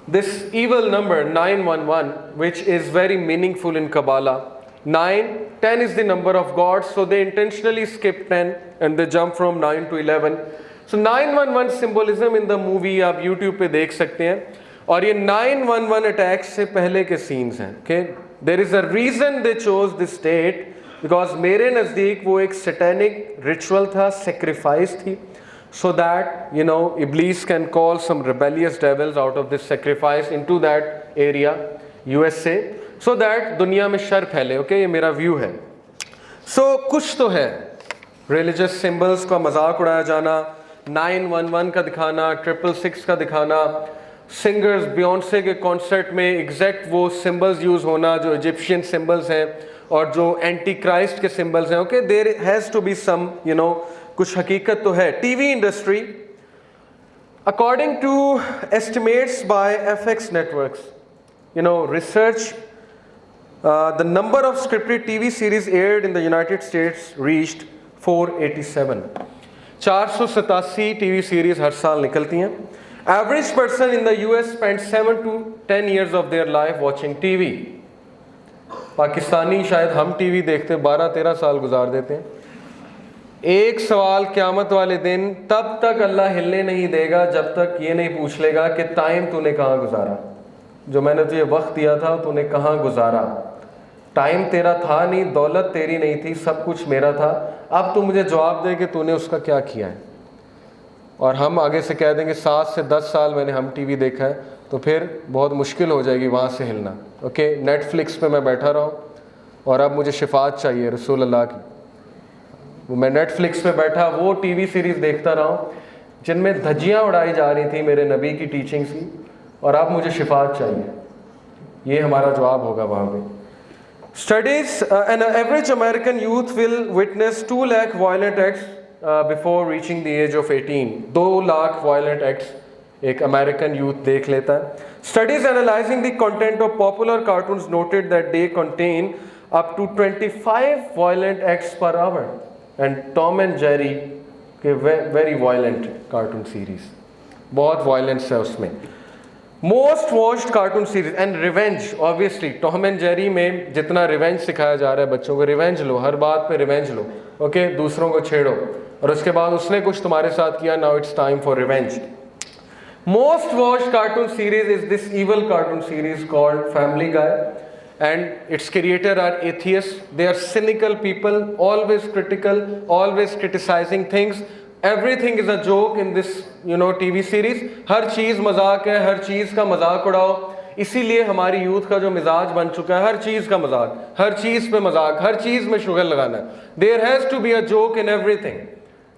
this evil number 911, which is very meaningful in Kabbalah. 10 is the number of gods, so they intentionally skip 10 and they jump from 9 to 11. So 911 symbolism in the movie आप YouTube पे देख सकते हैं, और ये 911 attacks से पहले के scenes हैं. Okay, there is a reason they chose this date, because मेरे नज़दीक वो एक satanic ritual था, sacrifice थी, so that, you know, Iblis can call some rebellious devils out of this sacrifice into that area, USA, so that दुनिया में sir फैले. Okay, ये मेरा view है. So कुछ तो है, religious symbols का मजाक उड़ाया जाना, 911 का दिखाना, 666 का दिखाना, सिंगर्स बियॉन्से के कॉन्सर्ट में एग्जैक्ट वो सिंबल्स यूज़ होना जो इजिप्शियन सिंबल्स हैं और जो एंटी क्राइस्ट के सिंबल्स हैं. Okay, there has to be some, you know, कुछ हकीकत तो है. TV industry, according to estimates by FX networks, you know, research, the number of scripted TV series aired in the United States reached 487. 487 TV series हर साल निकलती हैं. Average person in the US spends 7 to 10 years of their life watching TV. Pakistani शायद हम TV देखते 12-13 साल गुजार देते हैं. एक सवाल क़यामत वाले दिन तब तक अल्लाह हिलने नहीं देगा जब तक ये नहीं पूछ लेगा कि टाइम तूने कहाँ गुजारा, जो मैंने तुझे वक्त दिया था तूने कहाँ गुजारा. टाइम तेरा था नहीं, दौलत तेरी नहीं थी, सब कुछ मेरा था. अब तू मुझे जवाब दे कि तूने उसका क्या किया है. और हम आगे से कह देंगे 7 से 10 साल मैंने हम टीवी देखा है, तो फिर बहुत मुश्किल हो जाएगी वहाँ से हिलना. ओके, नेटफ्लिक्स पे मैं बैठा रहा हूँ और अब मुझे शिफात चाहिए रसूल अल्लाह की. वो मैं नेटफ्लिक्स पे बैठा वो टीवी सीरीज़ देखता रहा हूँ जिनमें धज्जियाँ उड़ाई जा रही थी मेरे नबी की टीचिंग्स की, और अब मुझे शिफात चाहिए. ये हमारा जवाब होगा वहाँ पे. Studies, an average American youth will witness 2 lakh violent acts before reaching the age of 18. 2 lakh violent acts एक American youth देख लेता है. Studies analyzing the content of popular cartoons noted that they contain up to 25 violent acts per hour. And Tom and Jerry के very violent cartoon series, बहुत violence है उसमें. Most watched cartoon series and revenge, obviously Tom and Jerry में जितना revenge सिखाया जा रहा है बच्चों को, रिवेंज लो, हर बात पे रिवेंज लो. ओके, दूसरों को छेड़ो और उसके बाद उसने कुछ तुम्हारे साथ किया, now it's time for revenge. Most watched cartoon series is this evil cartoon series called family guy, and its creator are atheists. They are cynical people, always critical, always criticizing things. Everything is a joke in this, you know, TV series. हर चीज़ मजाक है, हर चीज़ का मजाक उड़ाओ. इसीलिए हमारी youth का जो मिजाज बन चुका है, हर चीज़ का मजाक, हर चीज़ पे मजाक, हर चीज़ में शुगर लगाना है. There has to be a joke in everything.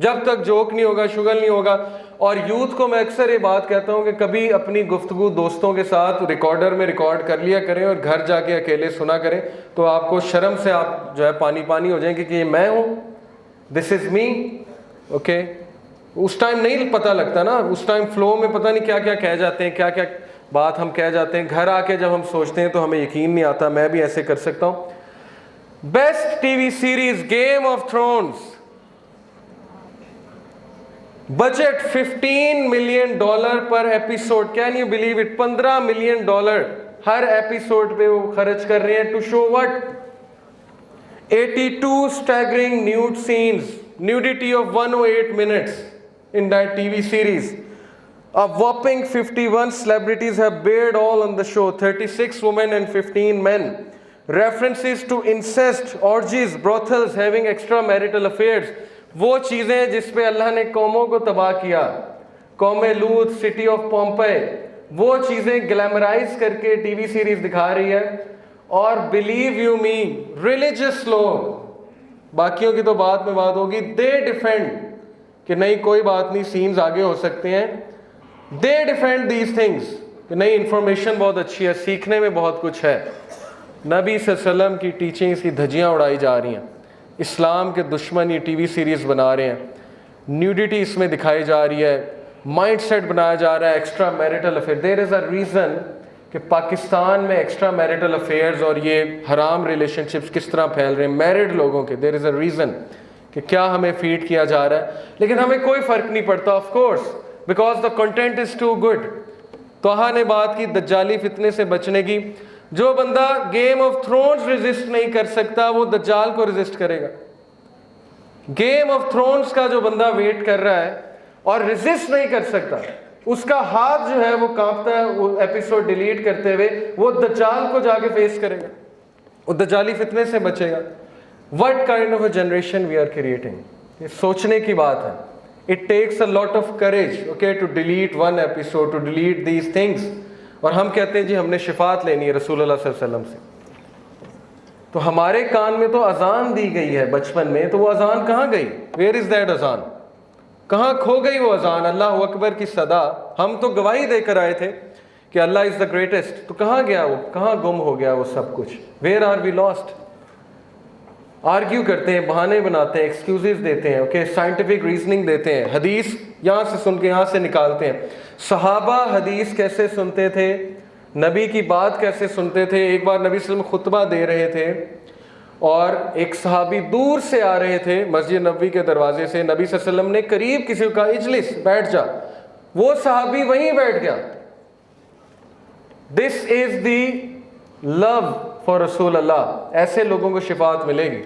जब तक जोक नहीं होगा, शुगर नहीं होगा. और यूथ को मैं अक्सर ये बात कहता हूँ कि कभी अपनी गुफ्तगू दोस्तों के साथ रिकॉर्डर में रिकॉर्ड कर लिया करें और घर जाके अकेले सुना करें, तो आपको शर्म से आप जो है पानी पानी हो जाएंगे कि ये मैं हूँ, दिस इज़ मी. ओके, उस टाइम नहीं पता लगता ना, उस टाइम फ्लो में पता नहीं क्या क्या कह जाते हैं, क्या क्या बात हम कह जाते हैं. घर आके जब हम सोचते हैं तो हमें यकीन नहीं आता मैं भी ऐसे कर सकता हूँ. Best TV series game of thrones, budget $15 million per episode. Can you believe it? $15 million हर एपिसोड पे वो खर्च कर रहे हैं to show what 82 staggering nude scenes, nudity of 108 minutes in that TV series. A whopping 51 celebrities have bared all on the show, 36 women and 15 men. References to incest, orgies, brothels, having extramarital affairs. वो चीज़ें जिस पे अल्लाह ने कौमों को तबाह किया, कौम लूत, सिटी ऑफ पोम्पे, वो चीज़ें ग्लैमराइज करके टीवी सीरीज दिखा रही है। और बिलीव यू मी, रिलीजियस लोग, बाकियों की तो बात में बात होगी, दे डिफेंड कि नहीं कोई बात नहीं, सीन्स आगे हो सकते हैं। दे डिफेंड दीज थिंग्स कि नहीं, इंफॉर्मेशन बहुत अच्छी है, सीखने में बहुत कुछ है। नबी सल्लल्लाहु अलैहि वसल्लम की टीचिंग्स की धज्जियाँ उड़ाई जा रही हैं, इस्लाम के दुश्मन ये टीवी सीरीज़ बना रहे हैं, न्यूडिटी इसमें दिखाई जा रही है, माइंडसेट बनाया जा रहा है, extra marital affair. There is a reason कि पाकिस्तान में एक्स्ट्रा मैरिटल अफेयर्स और ये हराम रिलेशनशिप्स किस तरह फैल रहे हैं मैरिड लोगों के। देयर इज़ अ रीज़न कि क्या हमें फीड किया जा रहा है, लेकिन हमें कोई फ़र्क नहीं पड़ता, of course, because the content is too good. तोहा ने बात की दज्जाली फितने से बचने की। जो बंदा गेम ऑफ थ्रोन्स रेजिस्ट नहीं कर सकता वो दज्जाल को रेजिस्ट करेगा। गेम ऑफ थ्रोन्स का जो बंदा वेट कर रहा है और रेजिस्ट नहीं कर सकता, उसका हाथ जो है वो कांपता है, वो एपिसोड डिलीट करते हुए वो दज्जाल को जाके फेस करेगा, वो दज्जाली फितने से बचेगा। What kind of a generation we are creating, ये सोचने की बात है। It takes a lot of courage, okay, to delete one episode, to delete these things. और हम कहते हैं जी हमने शिफात लेनी है रसूलुल्लाह सल्लल्लाहु अलैहि वसल्लम से। तो हमारे कान में तो अजान दी गई है बचपन में, तो वो अजान कहाँ गई? वेयर इज दैट अजान? कहाँ खो गई वो अजान? अल्लाह अकबर की सदा, हम तो गवाही देकर आए थे कि अल्लाह इज द ग्रेटेस्ट, तो कहाँ गया वो? कहाँ गुम हो गया वो सब कुछ? Where are we lost? Argue करते हैं, बहाने बनाते हैं, एक्सक्यूजेस देते हैं, ओके, साइंटिफिक रीजनिंग देते हैं, हदीस यहाँ से सुन के यहाँ से निकालते हैं। सहाबा हदीस कैसे सुनते थे, नबी की बात कैसे सुनते थे। एक बार नबी सल्लल्लाहु अलैहि वसल्लम खुतबा दे रहे थे और एक सहाबी दूर से आ रहे थे मस्जिद नबवी के दरवाजे से, नबी सल्लल्लाहु अलैहि वसल्लम ने करीब किसी को कहा इजलिस, बैठ जा, वो सहाबी वहीं बैठ गया। This is the love for रसूल अल्लाह। ऐसे लोगों को शिफात मिलेगी।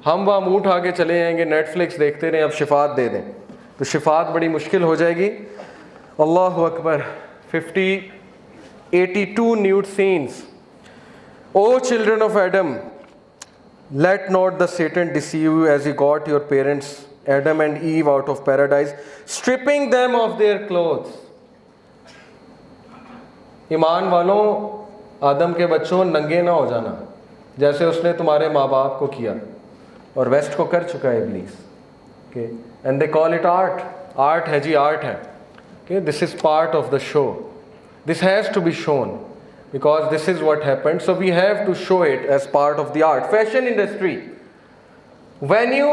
हम वहाँ मुँह उठा के चले जाएंगे, नेटफ्लिक्स देखते रहें, अब शिफात दे दें, तो शिफात बड़ी मुश्किल हो जाएगी। अल्लाह Akbar. 82 nude scenes. O children of Adam, let not the Satan deceive you as he got your parents Adam and Eve out of paradise, stripping them of their clothes. ईमान वालों, आदम के बच्चों, नंगे ना हो जाना जैसे उसने तुम्हारे माँ बाप को किया और वेस्ट को कर चुका है इब्लीस। Okay, and they call it art. Art है जी, आर्ट है। Okay, this is part of the show, this has to be shown because this is what happened, so we have to show it as part of the art. Fashion industry, venue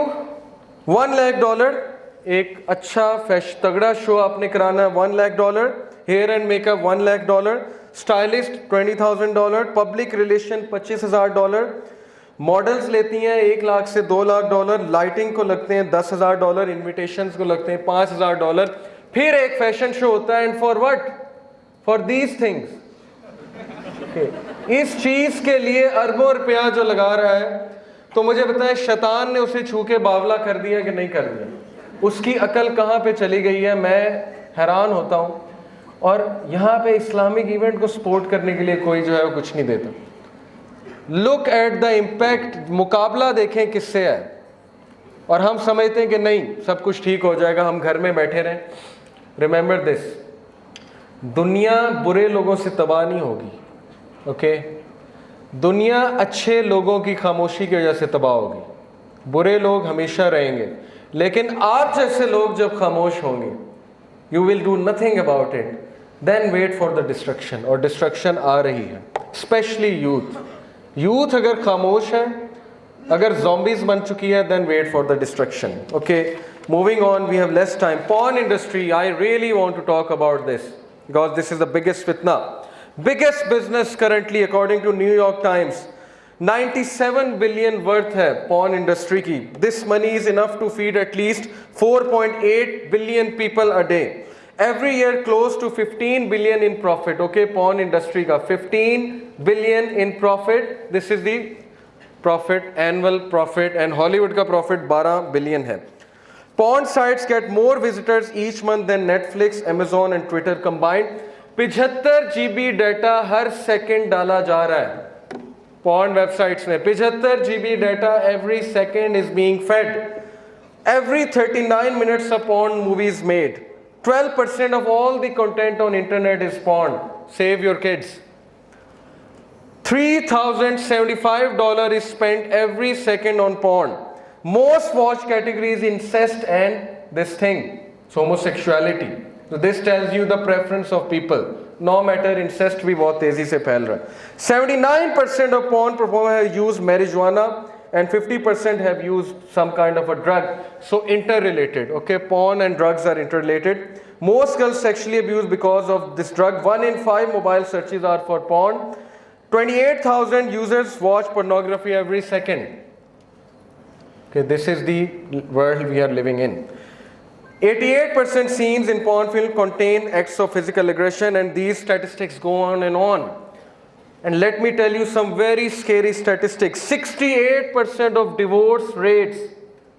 $1 lakh, एक अच्छा तगड़ा show आपने कराना है, $1 lakh, hair and makeup $1 lakh, stylist $20,000, public relation $25,000, models लेती हैं $1 लाख से $2 lakh, lighting को लगते हैं $10,000, इन्विटेशंस को लगते हैं $5,000, फिर एक फैशन शो होता है। And for what? For these things. इस चीज के लिए अरबों रुपया जो लगा रहा है, तो मुझे बताएं शैतान ने उसे छू के बावला कर दिया कि नहीं कर दिया? उसकी अकल कहाँ पे चली गई है? मैं हैरान होता हूँ। और यहाँ पे इस्लामिक इवेंट को सपोर्ट करने के लिए कोई जो है वो कुछ नहीं देता। लुक एट द इम्पैक्ट, मुकाबला देखें किससे है, और हम समझते हैं कि नहीं सब कुछ ठीक हो जाएगा, हम घर में बैठे रहें। रिमेंबर दिस, दुनिया बुरे लोगों से तबाह नहीं होगी, ओके, दुनिया अच्छे लोगों की खामोशी की वजह से तबाह होगी। बुरे लोग हमेशा रहेंगे, लेकिन आप जैसे लोग जब खामोश होंगे, you will do nothing about it, then wait for the destruction. और डिस्ट्रक्शन आ रही है, स्पेशली यूथ। यूथ अगर खामोश है, अगर zombies बन चुकी है, then wait for the destruction. Okay, moving on, we have less time. Porn industry, I really want to talk about this because this is the biggest fitna. Biggest business currently according to New York Times, 97 billion worth है porn industry की। This money is enough to feed at least 4.8 billion people a day. Every year close to 15 billion in profit. Okay, porn industry का 15 billion in profit. This is the profit, annual profit, and Hollywood का profit 12 billion है. Porn sites get more visitors each month than Netflix, Amazon and Twitter combined. 75 GB data her second डाला जा रहा है porn websites में. 75 GB data every second is being fed. Every 39 minutes a porn movie is made. 12% of all the content on internet is porn. Save your kids. $3,075 is spent every second on porn. Most watched categories incest and this thing, so homosexuality. So this tells you the preference of people. No matter incest भी बहुत तेजी से फैल रहा है. 79% of porn performers have used marijuana and 50% have used some kind of a drug. So interrelated. Okay, porn and drugs are interrelated. Most girls sexually abused because of this drug. 1 in 5 mobile searches are for porn. 28,000 users watch pornography every second. Okay, this is the world we are living in. 88% scenes in porn film contain acts of physical aggression, and these statistics go on and on. And let me tell you some very scary statistics. 68% of divorce rates,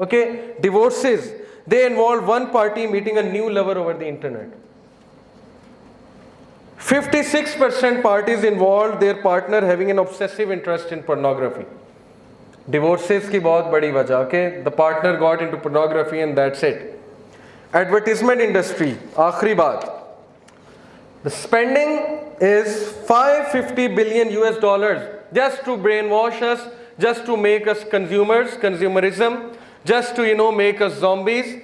okay, divorces, they involve one party meeting a new lover over the internet. 56% parties involved their partner having an obsessive interest in pornography. Divorces की बहुत बड़ी वजह, okay, the partner got into pornography and that's it. Advertisement industry, आखिरी बात. The spending is 550 billion US dollars just to brainwash us, just to make us consumers, consumerism, just to make us zombies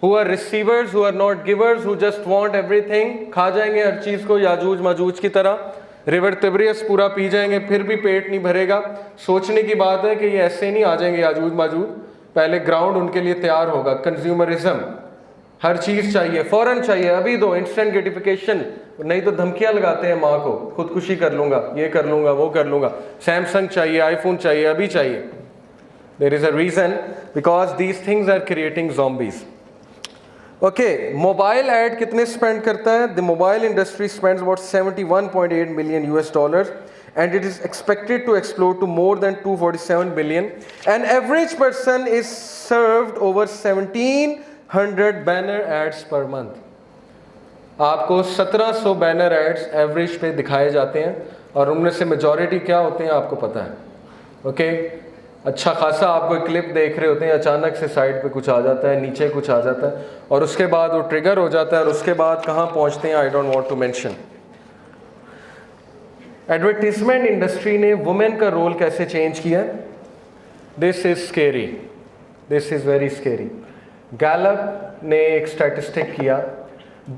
who are receivers, who are not givers, who just want everything. खा जाएंगे हर चीज़ को याजूज माजूज की तरह. River तिब्रियस पूरा P जाएंगे फिर भी पेट नहीं भरेगा. सोचने की बात है कि ये ऐसे नहीं आ जाएंगे याजूज माजूज, पहले ग्राउंड उनके लिए तैयार होगा. कंज्यूमरिज्म, हर चीज़ चाहिए, फ़ौरन चाहिए, अभी दो, इंस्टेंट ग्रेटिफिकेशन. नहीं तो धमकियां लगाते हैं माँ को, खुदकुशी कर लूँगा, ये कर लूँगा, वो कर लूँगा. सैमसंग चाहिए, आईफोन चाहिए, अभी चाहिए. There is a reason, because these things are creating zombies. Okay, mobile ad कितने स्पेंड करता है? The mobile industry spends about 71.8 million US dollars and it is expected to explode to more than 247 billion. An average person is served over 1700 banner ads per month. आपको 1700 banner ads average पे दिखाए जाते हैं और उनमें से majority क्या होते हैं आपको पता है. ओके, अच्छा खासा आपको एक क्लिप देख रहे होते हैं, अचानक से साइड पे कुछ आ जाता है, नीचे कुछ आ जाता है और उसके बाद वो ट्रिगर हो जाता है और उसके बाद कहाँ पहुँचते हैं I don't want to mention. Advertisement industry ने वुमेन का रोल कैसे चेंज किया? This is scary, this is very scary. Gallup ने एक स्टैटिस्टिक किया,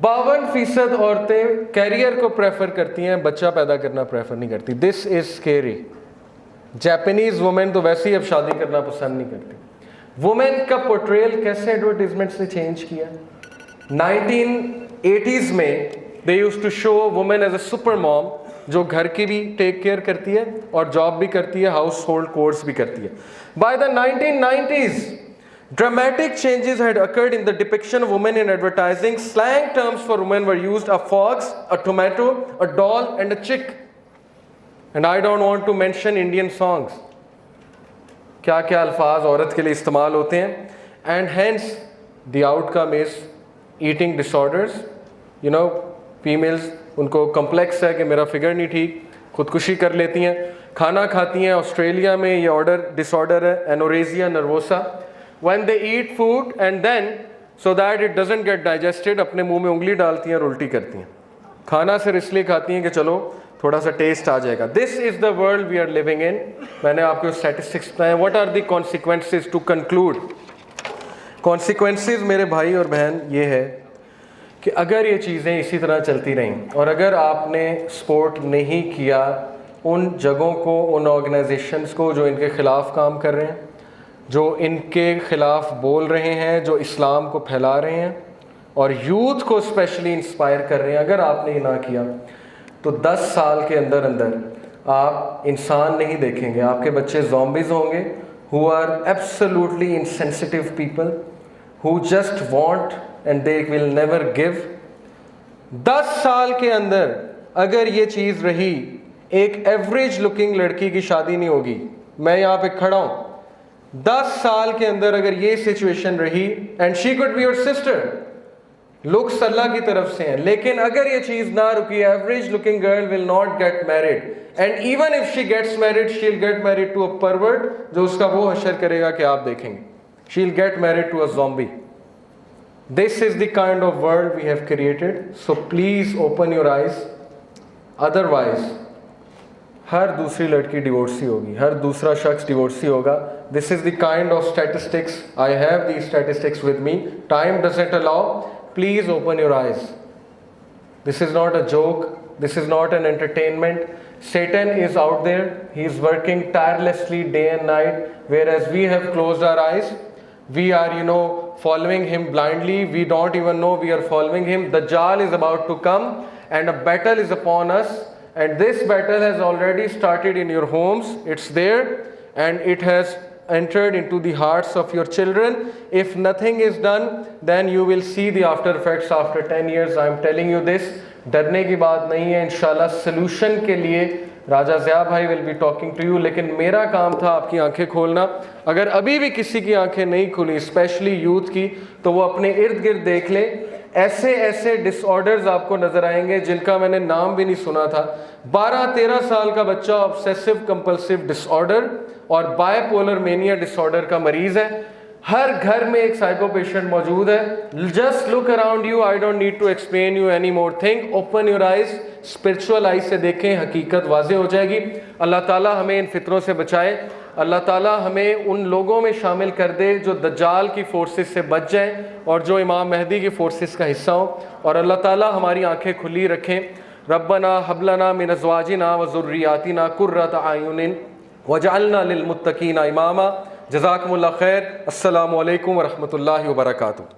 52% औरतें कैरियर को प्रेफर करती हैं, बच्चा पैदा करना प्रेफर नहीं करती. This is scary. Japanese women तो वैसे ही अब शादी करना पसंद नहीं करती. वुमेन का पोर्ट्रेयल कैसे एडवर्टीजमेंट से चेंज किया? 1980s में they used to show women as a super mom, जो घर की भी टेक केयर करती है और जॉब भी करती है, हाउस होल्ड कोर्स भी करती है. By the 1990s dramatic changes had occurred in the depiction of women in advertising. Slang terms for women were used: a fox, a tomato, a doll and a chick. And I don't want to mention Indian songs. क्या क्या अल्फाज औरत के लिए इस्तेमाल होते हैं. And hence the outcome is eating disorders. Females, उनको कम्प्लेक्स है कि मेरा फिगर नहीं ठीक, खुदकुशी कर लेती हैं, खाना खाती हैं. ऑस्ट्रेलिया में ये डिसऑर्डर है, एनोरेजिया nervosa. When they eat food and then so that it doesn't get digested, अपने मुंह में उंगली डालती हैं और उल्टी करती हैं. खाना सिर्फ इसलिए खाती हैं कि चलो थोड़ा सा टेस्ट आ जाएगा. This is the world we are living in. मैंने आपको स्टैटिस्टिक्स बताए. What are the consequences to conclude? Consequences मेरे भाई और बहन ये है कि अगर ये चीज़ें इसी तरह चलती रहें और अगर आपने सपोर्ट नहीं किया उन जगहों को, उन ऑर्गेनाइजेशंस को जो इनके ख़िलाफ़ काम कर रहे हैं, जो इनके ख़िलाफ़ बोल रहे हैं, जो इस्लाम को फैला रहे हैं और यूथ को स्पेशली इंस्पायर कर रहे हैं, अगर आपने ये ना किया तो 10 साल के अंदर अंदर आप इंसान नहीं देखेंगे. आपके बच्चे ज़ॉम्बीज़ होंगे who are absolutely insensitive people who just want and they will never give. 10 साल के अंदर अगर ये चीज़ रही, एक एवरेज लुकिंग लड़की की शादी नहीं होगी। मैं यहाँ पे खड़ा हूँ, 10 साल के अंदर अगर ये सिचुएशन रही, and she could be your sister, looks अल्लाह की तरफ से हैं, लेकिन अगर ये चीज़ ना रुकी, average looking girl will not get married, and even if she gets married, she will get married to a pervert जो उसका वो हशर करेगा कि आप देखेंगे। She will get married to a zombie. This is the kind of world we have created, so please open your eyes, otherwise हर दूसरी लड़की डिवोर्सी होगी, हर दूसरा शख्स डिवोर्सी होगा। This is the kind of statistics, I have the statistics with me, time doesn't allow, please open your eyes. This is not a joke, this is not an entertainment. Satan is out there, he is working tirelessly day and night, whereas we have closed our eyes. We are, following him blindly, we don't even know we are following him. Dajjal is about to come and a battle is upon us, and this battle has already started in your homes. It's there and it has entered into the hearts of your children. If nothing is done, then you will see the after effects after 10 years. I am telling you this. डरने की बात नहीं है, इंशाल्लाह solution के लिए राजा ज़िया भाई will be talking to you, लेकिन मेरा काम था आपकी आंखें खोलना। अगर अभी भी किसी की आंखें नहीं खुली, स्पेशली यूथ की, तो वो अपने इर्द गिर्द देख लें। ऐसे ऐसे डिसऑर्डर्स आपको नजर आएंगे जिनका मैंने नाम भी नहीं सुना था। 12-13 साल का बच्चा ऑब्सेसिव कंपल्सिव डिसऑर्डर और बायपोलर मेनिया डिसऑर्डर का मरीज है। हर घर में एक साइको पेशेंट मौजूद है। Just look around you, I don't need to explain you any more thing. Open your eyes, spiritual eyes से देखें, हकीकत वाज़े हो जाएगी। अल्लाह ताला हमें इन फितरों से बचाए, अल्लाह ताला हमें उन लोगों में शामिल कर दे जो दज्जाल की फोर्सेस से बच जाएं और जो इमाम मेहदी की फोर्सेस का हिस्सा हो, और अल्लाह ताला हमारी आंखें खुली रखें। रब्बना हबलना मिन अज़वाजिना व ज़ुर्रियातिना कुर्रत आयुनिन वजअलना लिलमुत्तकीना इमामा। जज़ाकुमुल्लाह खैर। अस्सलामु अलैकुम व रहमतुल्लाहि व बरकातुहू।